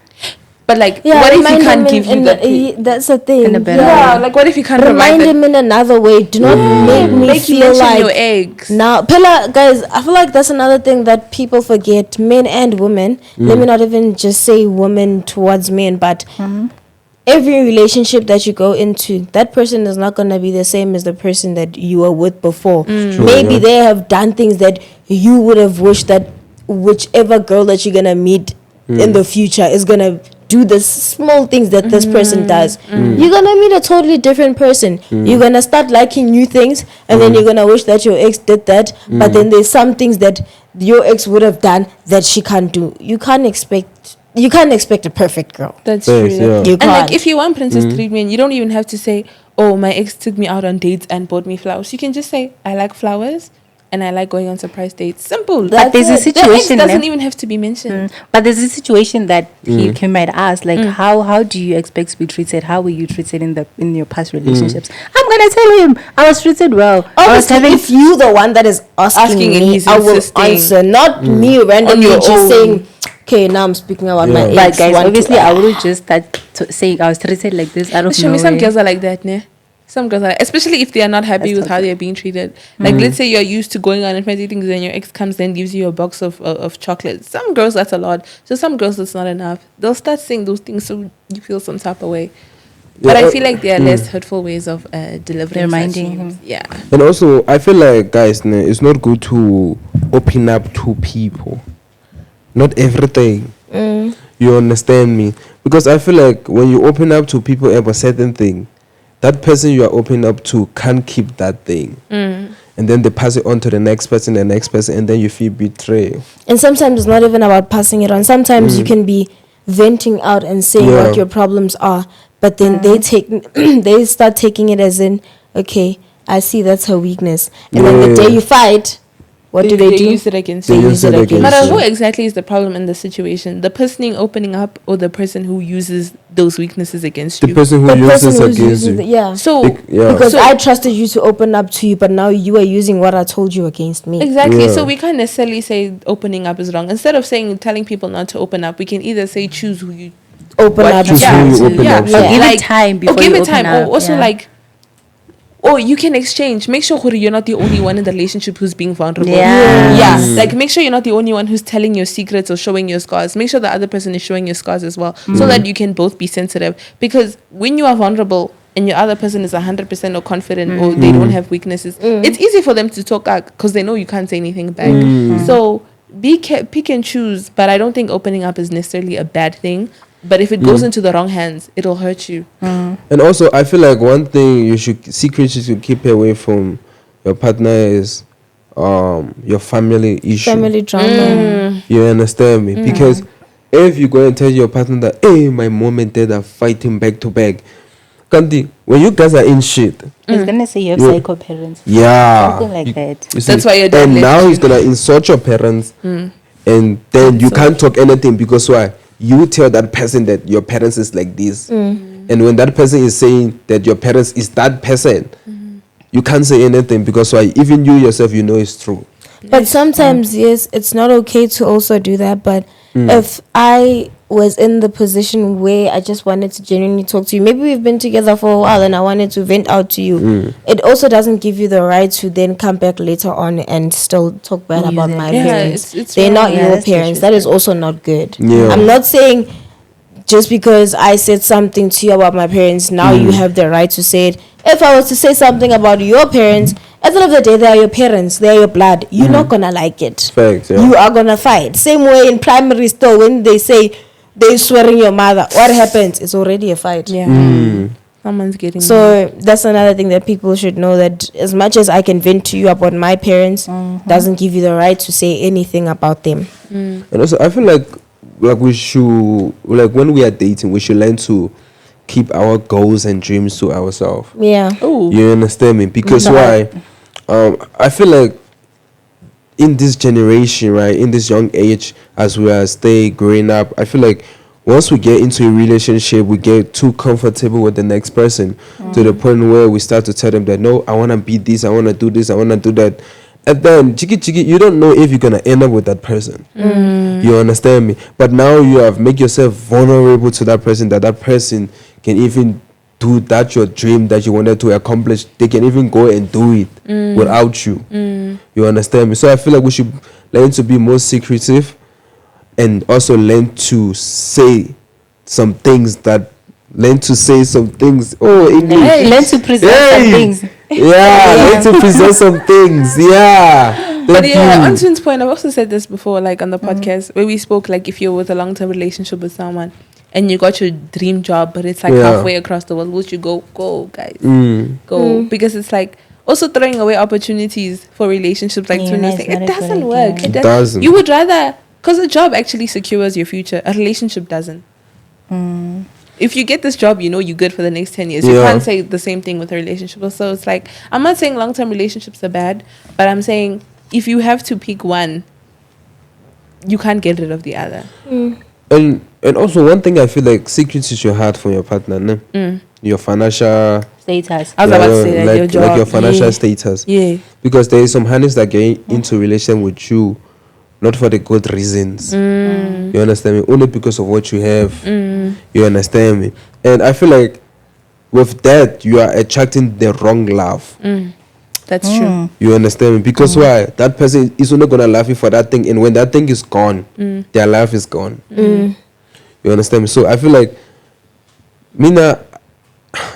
But like, what if he can't give you that? That's the thing. Like what if he can't remind him in another way? Do not make me feel like your eggs. Now, Pilla, guys, I feel like that's another thing that people forget. Men and women. Let me not even just say women towards men, but every relationship that you go into, that person is not going to be the same as the person that you were with before. Maybe they have done things that you would have wished that whichever girl that you're going to meet in the future is going to do the small things that this person does. You're going to meet a totally different person. You're going to start liking new things, and then you're going to wish that your ex did that, but then there's some things that your ex would have done that she can't do. You can't expect a perfect girl. That's true. You and can't. like if you want princess treatment, you don't even have to say, my ex took me out on dates and bought me flowers. You can just say, I like flowers and I like going on surprise dates. Simple. But there's a situation the ex doesn't even have to be mentioned. But there's a situation that he might ask, like, how do you expect to be treated? How were you treated in your past relationships? I'm gonna tell him I was treated well. Obviously, if you the one that is asking and me, he's I will insisting. answer, not me randomly your just own. saying, okay, now I'm speaking about my ex. But guys, want obviously, to- I wouldn't just start saying I was treated like this. I don't Show know. me some girls are like that, ne? Some girls are, especially if they are not happy with how they're being treated. Like, let's say you're used to going on and fancy things, and your ex comes and gives you a box of chocolates. Some girls, that's a lot. So some girls, that's not enough. They'll start saying those things so you feel some type of way. But I feel like there are less hurtful ways of delivering Reminding such news. him. Yeah. And also, I feel like, guys, it's not good to open up to people. Not everything. You understand me? Because I feel like when you open up to people about a certain thing, that person you are opening up to can't keep that thing. And then they pass it on to the next person, and then you feel betrayed. And sometimes it's not even about passing it on. Sometimes you can be venting out and saying what your problems are, but then they start taking it as in, okay, I see that's her weakness. And then the day you fight, what do they do? Use it against They you. use it against But you. who exactly is the problem in the situation? The person opening up or the person who uses those weaknesses against The you? person who The person uses who's against using you. So, because so- I trusted you to open up to you, but now you are using what I told you against me. exactly. Yeah. So we can't necessarily say opening up is wrong. Instead of telling people not to open up, we can either say choose who you Open what up you Choose who you to. open Yeah. up to. Or give Like- it time or before give you it open time. up. Or also Yeah. or you can exchange. Make sure you're not the only one in the relationship who's being vulnerable. Yes. Like make sure you're not the only one who's telling your secrets or showing your scars. Make sure the other person is showing your scars as well, so that you can both be sensitive. Because when you are vulnerable, and your other person is 100% or confident or they don't have weaknesses, it's easy for them to talk because they know you can't say anything back. So pick and choose, but I don't think opening up is necessarily a bad thing. But if it goes into the wrong hands, it'll hurt you. And also, I feel like one thing secrets you should keep away from your partner is your family issue. Family drama. You understand me? Because if you go and tell your partner that, hey, my mom and dad are fighting back to back, Kanti, when you guys are in shit, He's gonna say you have psycho parents. yeah, Something like that. you see, That's why your dad and left now you. he's gonna insult your parents, and then you can't talk anything because why? You tell that person that your parents is like this, and when that person is saying that your parents is that person, you can't say anything because why? Even you yourself, you know it's true. But sometimes, yes, it's not okay to also do that. But if I was in the position where I just wanted to genuinely talk to you, maybe we've been together for a while and I wanted to vent out to you, it also doesn't give you the right to then come back later on and still talk bad about my parents. They're not Yeah, your that's parents. true. That is also not good. Yeah. I'm not saying just because I said something to you about my parents, now you have the right to say it. If I was to say something about your parents, at the end of the day, they are your parents, they are your blood. You're not gonna like it. Facts, yeah. You are gonna fight. Same way in primary school when they say they're swearing your mother, what happens? It's already a fight. Yeah. Someone's getting So that's another thing that people should know, that as much as I can vent to you about my parents, doesn't give you the right to say anything about them. And also, I feel like we should, like when we are dating, we should learn to keep our goals and dreams to ourselves. Yeah. Oh. You understand me? Because why? I feel like in this generation, right, in this young age, as we are stay growing up, I feel like once we get into a relationship, we get too comfortable with the next person to the point where we start to tell them that, no, I want to be this, I want to do this, I want to do that. And then, you don't know if you're going to end up with that person. You understand me? But now you have make yourself vulnerable to that person, that person can even do that your dream that you wanted to accomplish. They can even go and do it without you. You understand me? So I feel like we should learn to be more secretive and also learn to say some things. Oh, English. Learn to present some things. Learn to present some things. Yeah. But Thank yeah, you. on Twin's point, I've also said this before, like on the podcast, where we spoke, like if you're with a long-term relationship with someone and you got your dream job, but it's like halfway across the world, would you go, guys, go? Because it's like also throwing away opportunities for relationships. Like Twin was that's saying, not it a good doesn't idea. work. It doesn't. You would rather, because a job actually secures your future. A relationship doesn't. If you get this job, you know you're good for the next 10 years. You can't say the same thing with a relationship. So it's like, I'm not saying long-term relationships are bad, but I'm saying if you have to pick one, you can't get rid of the other. And also one thing I feel like secrets is your heart from your partner, ne? Your financial Status. I was about to say that, your job. like your financial status. Yeah. Because there is some honeys that get into relation with you not for the good reasons. You understand me? Only because of what you have. You understand me? And I feel like with that you are attracting the wrong love. That's true. You understand me? Because why? That person is only gonna love you for that thing, and when that thing is gone, their life is gone. You understand me? So I feel like Mina,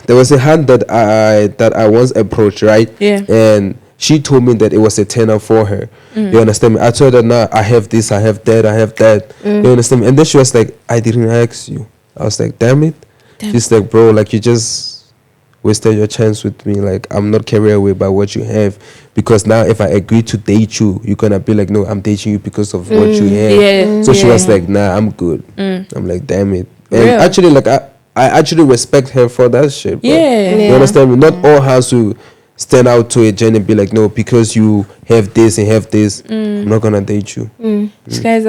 there was a hand that I once approached, right? Yeah. And she told me that it was a turn up for her. You understand me? I told her, nah, I have this, I have that, I have that. You understand me? And then she was like, I didn't ask you. I was like, damn it. She's like, bro, like you just wasted your chance with me. Like I'm not carried away by what you have, because now if I agree to date you, you're gonna be like, no, I'm dating you because of what you have. Yeah. So she was like, nah, I'm good. I'm like, damn it. And Real. actually, like I actually respect her for that shit, bro. You understand me? Not all has to stand out to a gen and be like, no, because you have this and have this, I'm not gonna date you. Guys,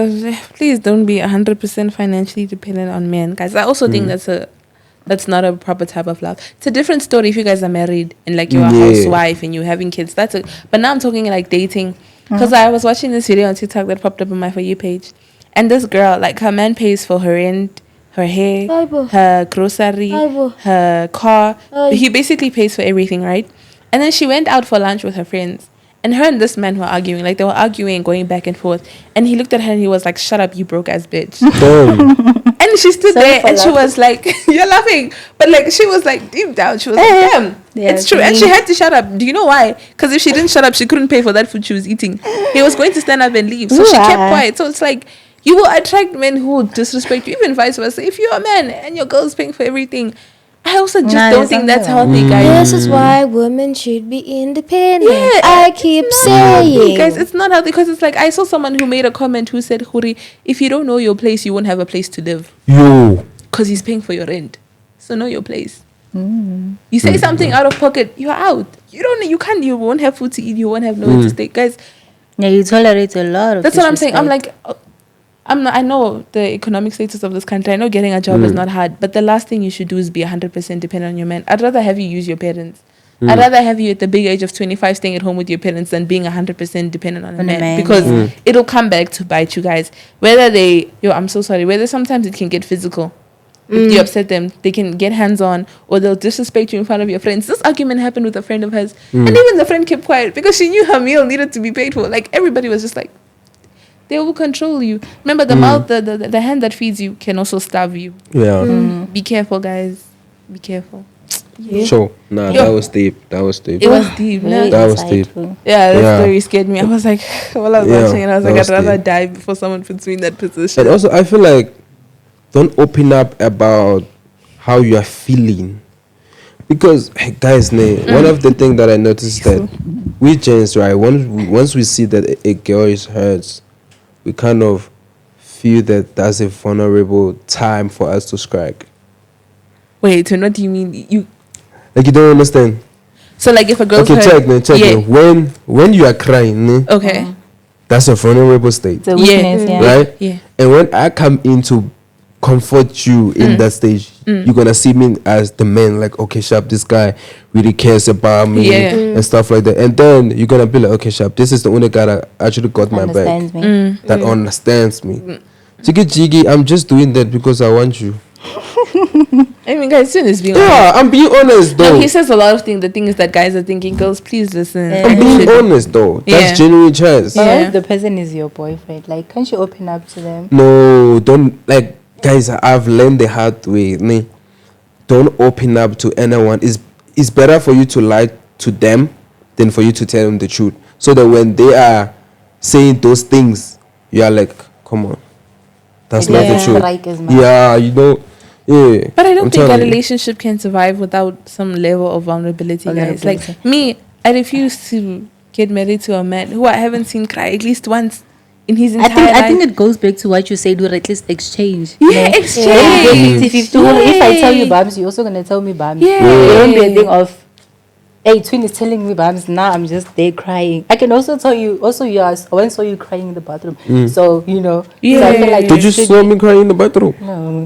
please don't be 100% financially dependent on men. Guys, I also think that's not a proper type of love. It's a different story if you guys are married and like you're a housewife and you're having kids. But now I'm talking like dating. Because I was watching this video on TikTok that popped up on my For You page. And this girl, like her man pays for her rent, her hair, her grocery, her car. He basically pays for everything, right? And then she went out for lunch with her friends. And her and this man were arguing. Like they were arguing, going back and forth. And he looked at her and he was like, shut up, you broke ass bitch. Damn. And And she stood Sorry there for and she laughing. was like, you're laughing. But like, she was like, deep down, she was like, damn, Yeah, it's true. And she had to shut up. Do you know why? Because if she didn't shut up, she couldn't pay for that food she was eating. He was going to stand up and leave. So she kept Wow. quiet. So it's like, you will attract men who will disrespect you, even vice versa. If you're a man and your girl's paying for everything, I also just Nah, don't there's think something that's wrong. healthy, guys. This is why women should be independent. Yeah, I keep saying. Guys, it's not healthy because it's like I saw someone who made a comment who said, Huri, if you don't know your place, you won't have a place to live Yo. because he's paying for your rent. So know your place. You say something out of pocket, you're out. You won't have food to eat, you won't have nowhere to stay. Guys, Yeah, you tolerate a lot of that's what I'm saying. I'm disrespect. like, I know the economic status of this country. I know getting a job is not hard, but the last thing you should do is be 100% dependent on your man. I'd rather have you use your parents. I'd rather have you at the big age of 25 staying at home with your parents than being 100% dependent on a man, because it'll come back to bite you guys. I'm so sorry, whether sometimes it can get physical. If you upset them, they can get hands-on, or they'll disrespect you in front of your friends. This argument happened with a friend of hers, and even the friend kept quiet because she knew her meal needed to be paid for. Like, everybody was just like, they will control you. Remember, the mouth, the hand that feeds you can also starve you. Yeah. Be careful, guys. Be careful. Sure. Nah, Yo. that was deep. That was deep. It was deep. Very No? That was deep. insightful. Yeah, that Yeah. story scared me. I was like, while I was Yeah, watching it, I was that like, was I'd rather deep. die before someone puts me in that position. And also, I feel like don't open up about how you are feeling, because hey, guys, one of the things that I noticed that we gents, right, once we see that a girl is hurt, we kind of feel that that's a vulnerable time for us to strike. Wait, so what do you mean? Like, you don't understand. So like if a girl's Okay, hurt, check yeah. me. When you are crying, Okay. that's a vulnerable state, It's a weakness, yeah. right? Yeah. And when I come in to comfort you in that stage, you're gonna see me as the man, like, okay, Sharp, this guy really cares about me, Yeah. and stuff like that. And then you're gonna be like, okay, Sharp, this is the only guy that actually got my back, Understands me. that understands me. Jiggy, I'm just doing that because I want you. I mean, guys, soon is being honest. Yeah, I'm being honest though. No, he says a lot of things. The thing is that guys are thinking, girls, please listen. Yeah. I'm You being should- honest though. That's Yeah. genuine chance. But what Yeah. if the person is your boyfriend? Like, can't you open up to them? No, don't, like, guys, I've learned the hard way. Don't open up to anyone. It's better for you to lie to them than for you to tell them the truth, so that when they are saying those things, you are like, come on, that's It not the doesn't truth. strike as much. Yeah, you know. Yeah. But I don't I'm think a telling you. relationship can survive without some level of vulnerability, guys. Like Vulnerability. me, I refuse to get married to a man who I haven't seen cry at least once in his entire I life. think it goes back to what you said, or at least exchange. Yeah, No? exchange. Yeah. 50-50. If I tell you Yay. Bams, you're also gonna tell me Bams. Yeah. It won't be a thing of, hey, Twin is telling me Bams, now I'm just there crying. I can also tell you, I once saw you crying in the bathroom. So, you know. So I feel like Did you should- saw me crying in the bathroom? No.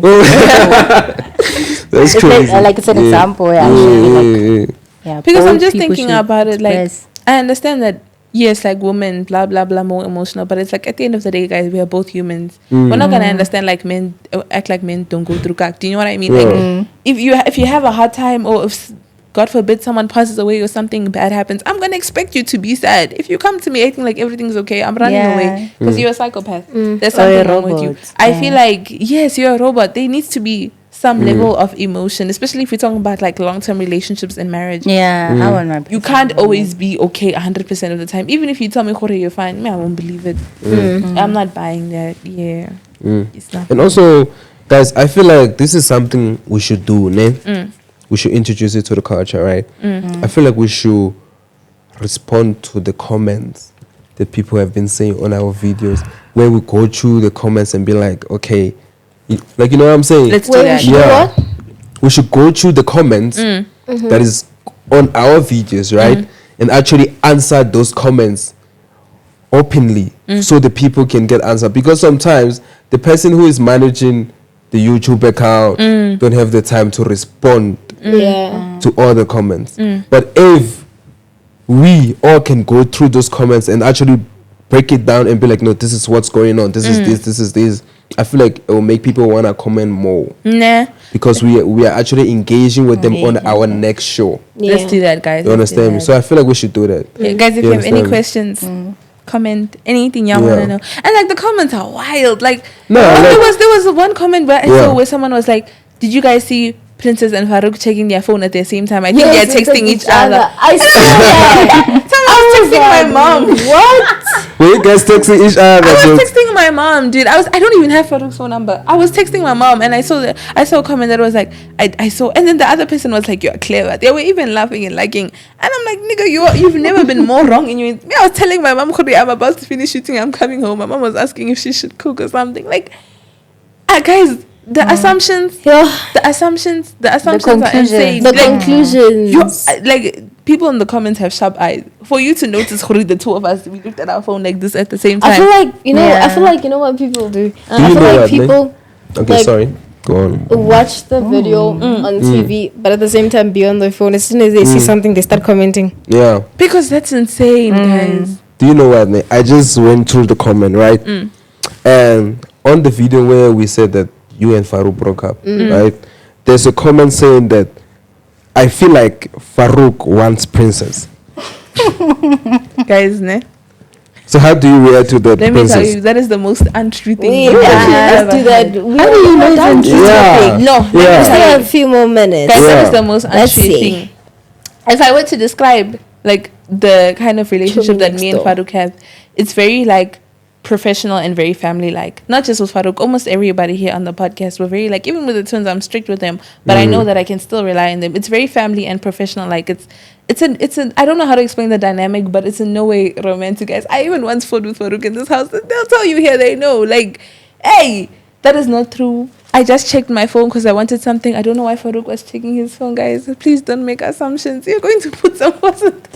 That's It's crazy. like it's an example, actually. Like, yeah, Because I'm both just people thinking should about it, like, express. I understand that, yes, like women, blah, blah, blah, more emotional. But it's like, at the end of the day, guys, we are both humans. We're not going to understand, like, men, act like men don't go through cack. Do you know what I mean? Like, if you have a hard time, or if, God forbid, someone passes away or something bad happens, I'm going to expect you to be sad. If you come to me acting like everything's okay, I'm running Yeah. away because you're a psychopath. There's Or a something wrong with you. robot. I Yeah. feel like, yes, you're a robot. There needs to be some level of emotion, especially if we're talking about, like, long-term relationships and marriage. Yeah, I want my You can't always be okay 100% of the time. Even if you tell me, Jorge, you're fine, me, I won't believe it. I'm not buying that. Yeah. It's not. And also, guys, I feel like this is something we should do, ne? We should introduce it to the culture, right? I feel like we should respond to the comments that people have been saying on our videos, where we go through the comments and be like, okay, like, you know what I'm saying? Let's do Wait, we that. should do Yeah. what? We should go through the comments that is on our videos, right? And actually answer those comments openly, so the people can get answer. Because sometimes the person who is managing the YouTube account don't have the time to respond Yeah. to all the comments. But if we all can go through those comments and actually break it down and be like, no, this is what's going on, this is this is this, I feel like it will make people want to comment more, Nah. because we are actually engaging with them on our next show. Let's do that, guys. You understand me? So I feel like we should do that. Yeah, guys, if You you have any understand me? questions, comment anything y'all want to know. And like the comments are wild. Like, No, there like- was one comment where I saw where someone was like, "Did you guys see Princess and Faruk checking their phone at the same time? I think Yes, they're texting each other." I saw that. Someone was texting my mom. What? Were you guys texting each other? I was Jokes? texting my mom, dude. I don't even have Faruk's phone number. I was texting my mom, and I saw a comment that was like, I saw, and then the other person was like, "You're clever." They were even laughing and liking, and I'm like, "Nigga, you've never been more wrong in your." I was telling my mom, "Khori, I'm about to finish shooting. I'm coming home." My mom was asking if she should cook or something. Like, guys, the assumptions, Yeah. the assumptions are insane. The Like, conclusions. like people in the comments have sharp eyes. For you to notice, Khori, the two of us, we looked at our phone like this at the same time. I feel like I Yeah. feel like you know what people do. I you feel know like what, Nick? people Okay, like- sorry. Go on. watch the video on TV, but at the same time be on their phone. As soon as they see something, they start commenting. Yeah. Because that's insane, guys. Do you know what, Nick? I just went through the comment, right? And on the video where we said that you and Faruk broke up, right? There's a comment saying that I feel like Faruk wants Princess. Guys, ne? So how do you react to that, Let me Princess? tell you, that is the most untrue thing. Wait, you let's have do ever that. heard. How do you know that? Yeah. No, Yeah. We still have a few more minutes. guys, that Yeah. is the most Let's untrue see. thing. If I were to describe like the kind of relationship Chomi that Next me and Door. Faruk have, it's very like professional and very family like. Not just with Faruk, almost everybody here on the podcast, we're very like, even with the twins, I'm strict with them, but I know that I can still rely on them. It's very family and professional. Like it's an I don't know how to explain the dynamic, but it's in no way romantic, guys. I even once fought with Faruk in this house. They'll tell you here, they know. Like, hey, that is not true. I just checked my phone because I wanted something. I don't know why Faruk was checking his phone, guys. Please don't make assumptions. You're going to put some wasn't.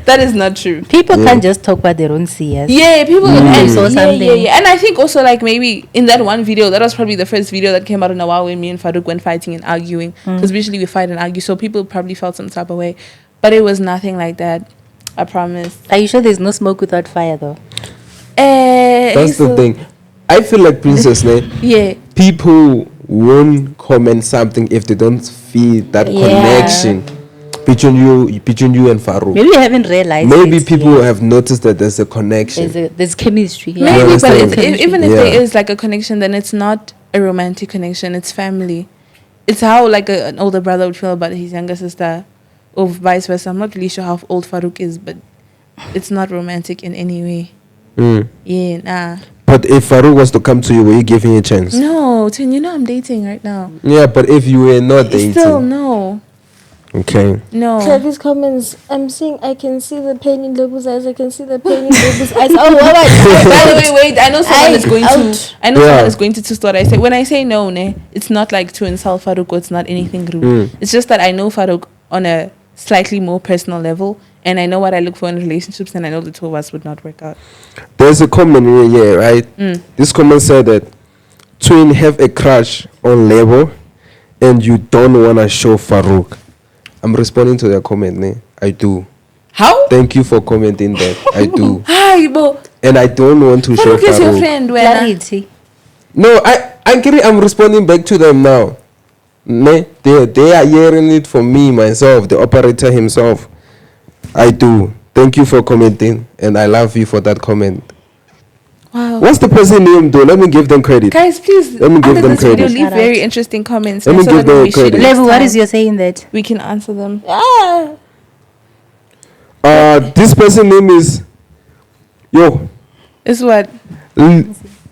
That is not true. People can't just talk what they don't see. Yes. Yeah, people and saw something. Yeah. And I think also like maybe in that one video, that was probably the first video that came out in a while when me and Faruk went fighting and arguing. Because usually we fight and argue, so people probably felt some type of way. But it was nothing like that. I promise. Are you sure there's no smoke without fire though? That's the thing. I feel like Princess, ne? Yeah. People won't comment something if they don't feel that connection between you and Faruk. Maybe you haven't realized. Maybe it people yet. have noticed that there's a connection. There's chemistry. Yeah. Maybe, You but understand? even if Yeah. there is like a connection, then it's not a romantic connection. It's family. It's how like an older brother would feel about his younger sister, or vice versa. I'm not really sure how old Faruk is, but it's not romantic in any way. Yeah, nah. But if Faruk was to come to you, will you give him a chance? No, Tin, you know I'm dating right now. Yeah, but if you were not dating, Still, no. okay. No. These comments, I can see the pain in Lebo's eyes. I can see the pain in Lebo's eyes. Oh, what? By the way, wait. I know someone is going to. Out. I know Yeah. someone is going to start. I say when I say no, ne, it's not like to insult Faruk or it's not anything rude. It's just that I know Faruk on a slightly more personal level, and I know what I look for in relationships, and I know the two of us would not work out. There's a comment here, right? This comment said that twin have a crush on Lebo and you don't want to show Faruk. I'm responding to their comment, ne? I do. How? Thank you for commenting that. I do. Hi, Bo. And I don't want to show Faruk is your Faruk. friend. Where? Clarity. No, I'm responding back to them now. Ne? They are hearing it from me, myself, the operator himself. I do. Thank you for commenting, and I love you for that comment. Wow. What's the person name though? Let me give them credit. Guys, please, Let me give under them this video, credit. leave Shout very out. interesting comments. Let me so give that them when we shoot credit. next Level, what time, is your saying that? we can answer them. This person name is It's what?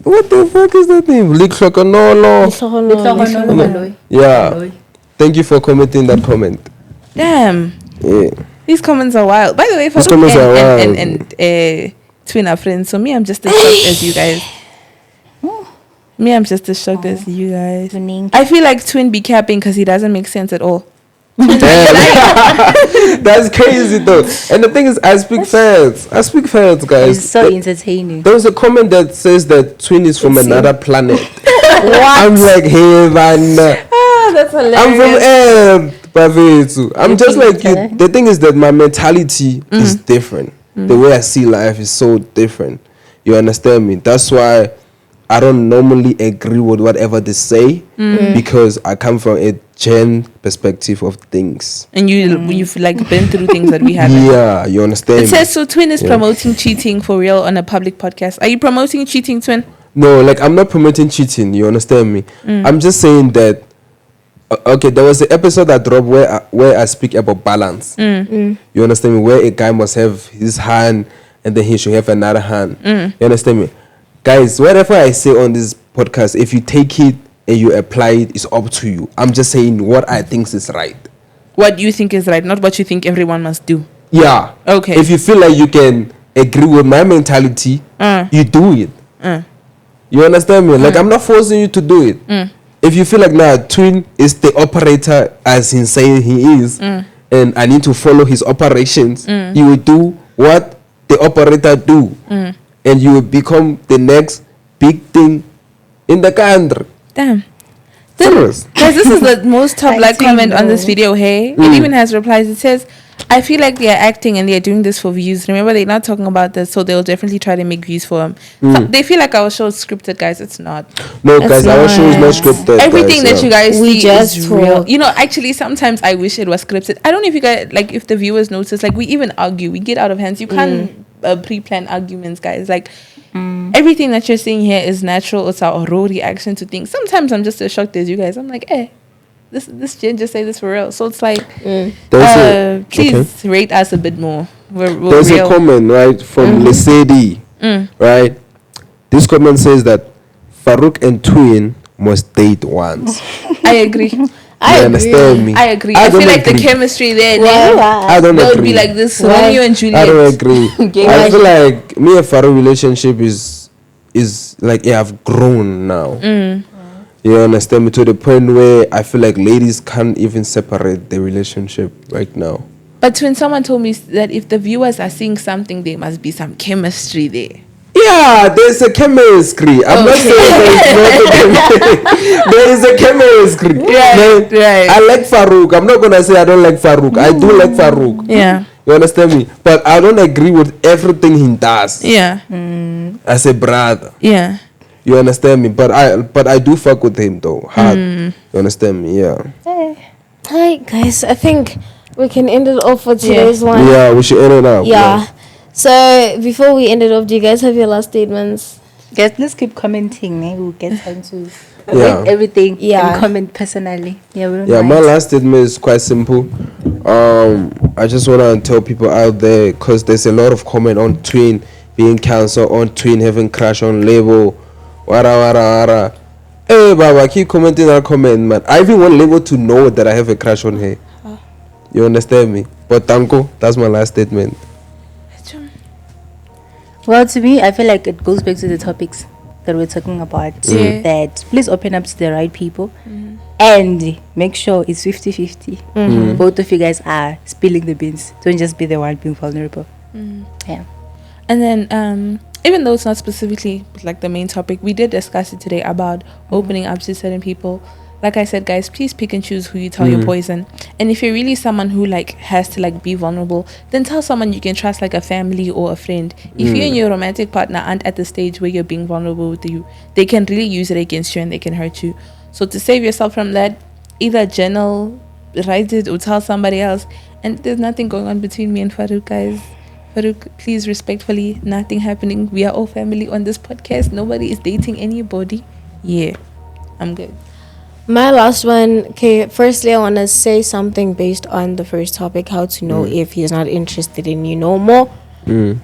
what the fuck is that name? Liklokonolo. Yeah. Thank you for commenting that comment. Damn. Yeah. These comments are wild. By the way, These Faruk comments are wild. and twin are friends. So me, I'm just as shocked as you guys. Me, I'm just as shocked as you guys. I feel like twin be capping because he doesn't make sense at all. Damn. That's crazy though. And the thing is, I speak facts, guys. It's so entertaining. There was a comment that says that twin is from another planet. I'm like, hey, man. Ah, that's I'm from hilarious. Earth, Bavitsu. I'm just like you. Okay. The thing is that my mentality is different. The way I see life is so different. You understand me? That's why I don't normally agree with whatever they say because I come from a gen perspective of things. And you've like been through things that we haven't. Yeah, you understand? It says so. Twin is promoting cheating for real on a public podcast. Are you promoting cheating, Twin? No, like I'm not promoting cheating. You understand me? I'm just saying that. Okay, there was an episode that dropped where I speak about balance. You understand me? Where a guy must have his hand and then he should have another hand. You understand me? Guys, whatever I say on this podcast, if you take it and you apply it, it's up to you. I'm just saying what I think is right. What you think is right, not what you think everyone must do. Yeah. Okay. If you feel like you can agree with my mentality, you do it. You understand me? Like, I'm not forcing you to do it. If you feel like, nah, Twin is the operator as he's saying he is, and I need to follow his operations, you will do what the operator do. And you will become the next big thing in the country. Damn. Serious. Guys, this is the most top like comment on this video, hey? It even has replies. It says, I feel like they are acting and they are doing this for views. Remember, they're not talking about this, so they'll definitely try to make views for them. So they feel like our show is scripted, guys. It's not. No, guys, our show is not scripted. Everything guys, that you guys We see just is talk. real. You know, actually, sometimes I wish it was scripted. I don't know if you guys, like, if the viewers notice, like, we even argue. We get out of hands. You can't pre-plan arguments, guys. Like, everything that you're seeing here is natural. It's our raw reaction to things. Sometimes I'm just as shocked as you guys. I'm like, this Jen just say this for real. So it's like, please rate us a bit more. We're There's real. a comment, right, from Lesedi, right? This comment says that Faruk and Twin must date once. I agree. You understand me? I agree. I don't feel like the agree. chemistry there, I don't there would agree. be like this Romeo and Juliet. I don't agree. I feel like me and Faruk relationship is like, I've grown now. You understand me? To the point where I feel like ladies can't even separate the relationship right now. But when someone told me that if the viewers are seeing something, there must be some chemistry there. Yeah, there's a chemistry. I'm not saying there is a chemistry. Right. I like Faruk. I'm not gonna say I don't like Faruk. I do like Faruk. Yeah. You understand me? But I don't agree with everything he does. Yeah. As a brother. Yeah. You understand me? But I do fuck with him though. Hard. You understand me? Yeah. Hi guys, I think we can end it off for today's one. Yeah, we should end it up. Yeah. So before we end it off, do you guys have your last statements? Guys, let's keep commenting. We'll get time to Yeah. rate everything Yeah. and comment personally. Yeah, we don't Yeah, mind. my last statement is quite simple. I just want to tell people out there, because there's a lot of comment on Twin being cancelled, on Twin having crash on Lebo, wara. Hey, Baba, keep commenting that comment, man. I even want Lebo to know that I have a crush on her. You understand me? But Tanko, that's my last statement. Well, to me, I feel like it goes back to the topics that we're talking about. Yeah. That please open up to the right people and make sure it's 50-50. Both of you guys are spilling the beans. Don't just be the one being vulnerable. Yeah. And then, even though it's not specifically like the main topic, we did discuss it today about opening up to certain people. Like I said, guys, please pick and choose who you tell your poison. And if you're really someone who like has to like be vulnerable, then tell someone you can trust, like a family or a friend. If you and your romantic partner aren't at the stage where you're being vulnerable with you, they can really use it against you and they can hurt you. So to save yourself from that, either journal, write it, or tell somebody else. And there's nothing going on between me and Faruk, guys. Faruk, please, respectfully, nothing happening. We are all family on this podcast. Nobody is dating anybody. Yeah, I'm good. My last one. Okay, firstly, I want to say something based on the first topic, how to know if he's not interested in you no more. I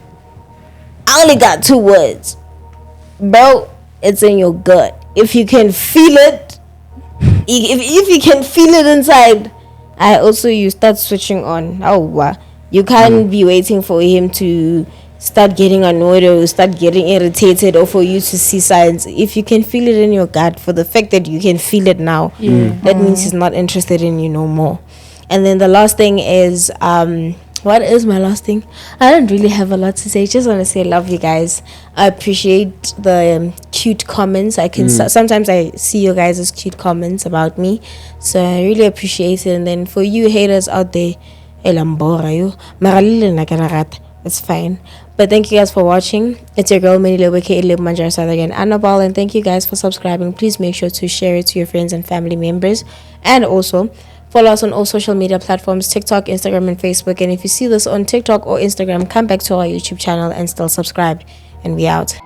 only got 2 words. Bro, it's in your gut. If you can feel it, if you can feel it inside, you start switching on. You can't be waiting for him to start getting annoyed or start getting irritated or for you to see signs. If you can feel it in your gut, for the fact that you can feel it now, that means he's not interested in you no more. And then the last thing is, what is my last thing? I don't really have a lot to say. Just want to say I love you guys. I appreciate the cute comments. I can sometimes I see your guys' cute comments about me, so I really appreciate it. And then for you haters out there, It's fine. But thank you guys for watching. It's your girl, Minnie Lebo, aka Lebo Manjara Southern Annabelle. And thank you guys for subscribing. Please make sure to share it to your friends and family members. And also, follow us on all social media platforms, TikTok, Instagram, and Facebook. And if you see this on TikTok or Instagram, come back to our YouTube channel and still subscribe. And we out.